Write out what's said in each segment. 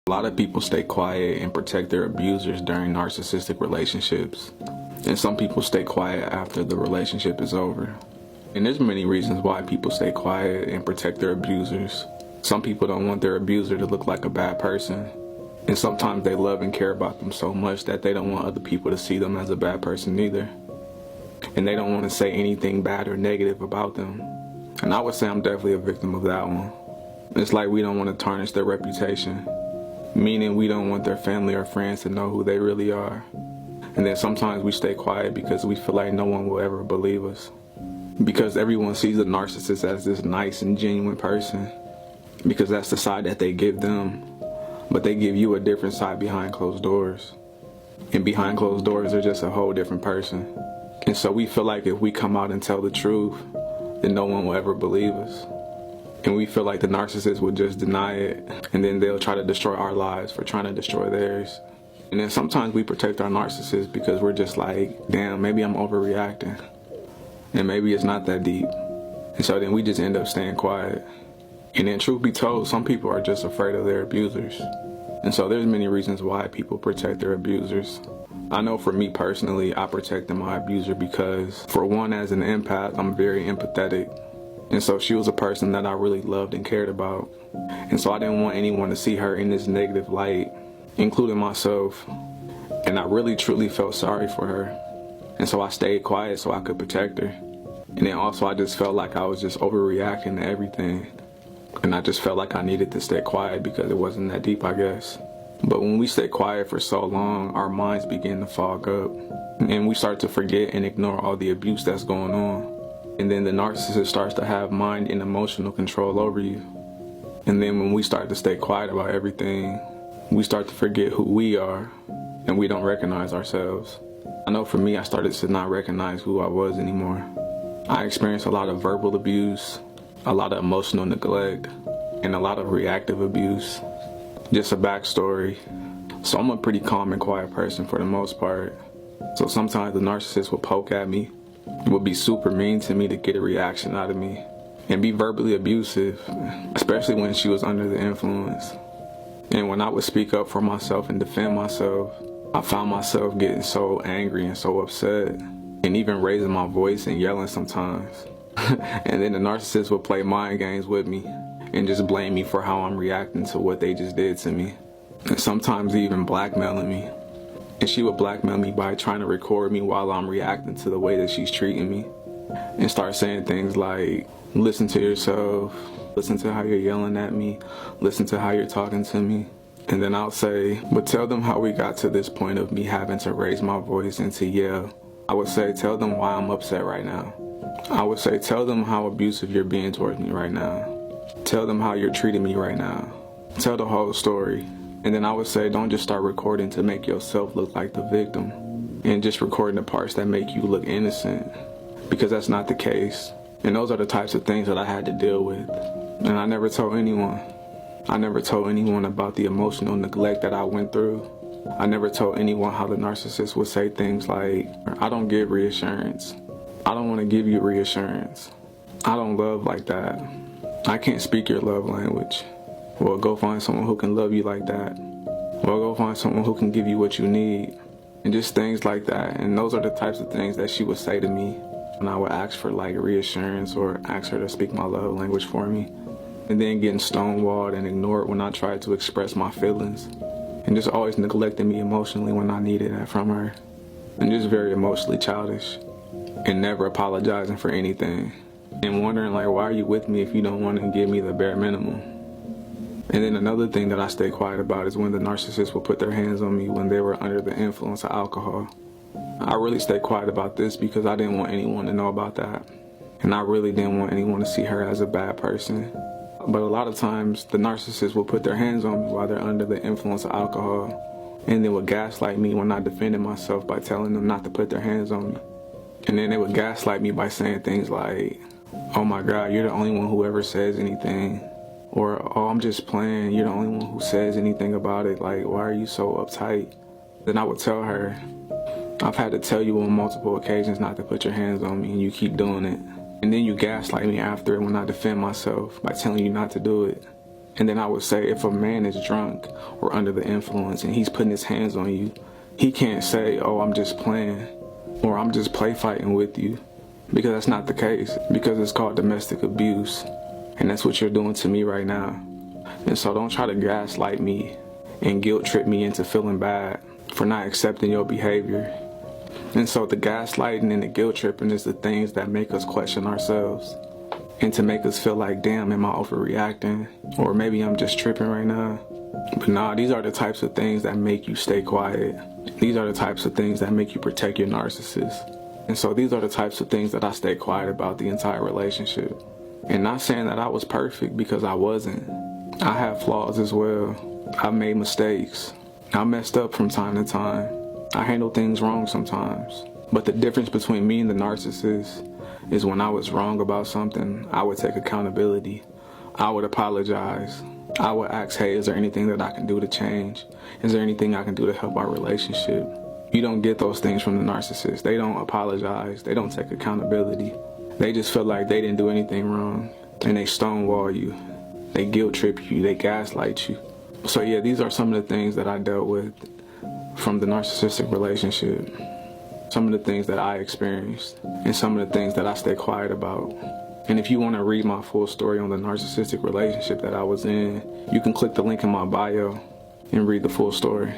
A lot of people stay quiet and protect their abusers during narcissistic relationships. And some people stay quiet after the relationship is over. And there's many reasons why people stay quiet and protect their abusers. Some people don't want their abuser to look like a bad person. And sometimes they love and care about them so much that they don't want other people to see them as a bad person either. And they don't want to say anything bad or negative about them. And I would say I'm definitely a victim of that one. It's like we don't want to tarnish their reputation. Meaning we don't want their family or friends to know who they really are. And then sometimes we stay quiet because we feel like no one will ever believe us. Because everyone sees a narcissist as this nice and genuine person. Because that's the side that they give them. But they give you a different side behind closed doors. And behind closed doors, they're just a whole different person. And so we feel like if we come out and tell the truth, then no one will ever believe us. And we feel like the narcissist would just deny it, and then they'll try to destroy our lives for trying to destroy theirs. And then sometimes we protect our narcissist because we're just like, damn, maybe I'm overreacting. And maybe it's not that deep. And so then we just end up staying quiet. And then truth be told, some people are just afraid of their abusers. And so there's many reasons why people protect their abusers. I know for me personally, I protected my abuser because, for one, as an empath, I'm very empathetic. And so she was a person that I really loved and cared about. And so I didn't want anyone to see her in this negative light, including myself. And I really truly felt sorry for her. And so I stayed quiet so I could protect her. And then also I just felt like I was just overreacting to everything. And I just felt like I needed to stay quiet because it wasn't that deep, I guess. But when we stay quiet for so long, our minds begin to fog up. And we start to forget and ignore all the abuse that's going on. And then the narcissist starts to have mind and emotional control over you. And then when we start to stay quiet about everything, we start to forget who we are, and we don't recognize ourselves. I know for me, I started to not recognize who I was anymore. I experienced a lot of verbal abuse, a lot of emotional neglect, and a lot of reactive abuse. Just a backstory. So I'm a pretty calm and quiet person for the most part. So sometimes the narcissist will poke at me, would be super mean to me to get a reaction out of me, and be verbally abusive, especially when she was under the influence. And when I would speak up for myself and defend myself, I found myself getting so angry and so upset, and even raising my voice and yelling sometimes. And then the narcissist would play mind games with me and just blame me for how I'm reacting to what they just did to me, and sometimes even blackmailing me. And she would blackmail me by trying to record me while I'm reacting to the way that she's treating me, and start saying things like, listen to yourself, listen to how you're yelling at me, listen to how you're talking to me. And then I'll say, but tell them how we got to this point of me having to raise my voice and to yell. I would say, tell them why I'm upset right now. I would say, tell them how abusive you're being towards me right now. Tell them how you're treating me right now. Tell the whole story. And then I would say, don't just start recording to make yourself look like the victim, and just recording the parts that make you look innocent, because that's not the case. And those are the types of things that I had to deal with. And I never told anyone. I never told anyone about the emotional neglect that I went through. I never told anyone how the narcissist would say things like, I don't give reassurance. I don't want to give you reassurance. I don't love like that. I can't speak your love language. Well, go find someone who can love you like that. Well, go find someone who can give you what you need. And just things like that. And those are the types of things that she would say to me when I would ask for like reassurance or ask her to speak my love language for me. And then getting stonewalled and ignored when I tried to express my feelings. And just always neglecting me emotionally when I needed that from her. And just very emotionally childish. And never apologizing for anything. And wondering like, why are you with me if you don't want to give me the bare minimum? And then another thing that I stay quiet about is when the narcissist will put their hands on me when they were under the influence of alcohol. I really stay quiet about this because I didn't want anyone to know about that. And I really didn't want anyone to see her as a bad person. But a lot of times the narcissist will put their hands on me while they're under the influence of alcohol. And they would gaslight me when I defended myself by telling them not to put their hands on me. And then they would gaslight me by saying things like, oh my God, you're the only one who ever says anything. Or, oh, I'm just playing, you're the only one who says anything about it, like, why are you so uptight? Then I would tell her, I've had to tell you on multiple occasions not to put your hands on me, and you keep doing it. And then you gaslight me after it when I defend myself by telling you not to do it. And then I would say, if a man is drunk or under the influence and he's putting his hands on you, he can't say, oh, I'm just playing, or I'm just play fighting with you, because that's not the case, because it's called domestic abuse. And that's what you're doing to me right now. And so don't try to gaslight me and guilt trip me into feeling bad for not accepting your behavior. And so the gaslighting and the guilt tripping is the things that make us question ourselves, and to make us feel like, damn, am I overreacting? Or maybe I'm just tripping right now. But nah, these are the types of things that make you stay quiet. These are the types of things that make you protect your narcissist. And so these are the types of things that I stay quiet about the entire relationship. And not saying that I was perfect, because I wasn't. I have flaws as well. I made mistakes. I messed up from time to time. I handle things wrong sometimes. But the difference between me and the narcissist is when I was wrong about something, I would take accountability. I would apologize. I would ask, hey, is there anything that I can do to change? Is there anything I can do to help our relationship? You don't get those things from the narcissist. They don't apologize. They don't take accountability. They just feel like they didn't do anything wrong, and they stonewall you. They guilt trip you. They gaslight you. So yeah, these are some of the things that I dealt with from the narcissistic relationship. Some of the things that I experienced, and some of the things that I stay quiet about. And if you want to read my full story on the narcissistic relationship that I was in, you can click the link in my bio and read the full story.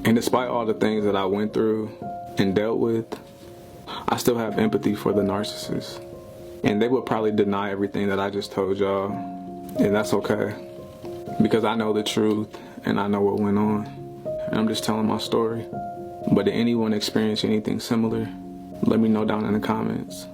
And despite all the things that I went through and dealt with, I still have empathy for the narcissist. And they would probably deny everything that I just told y'all, and that's okay, because I know the truth and I know what went on, and I'm just telling my story. But did anyone experience anything similar? Let me know down in the comments.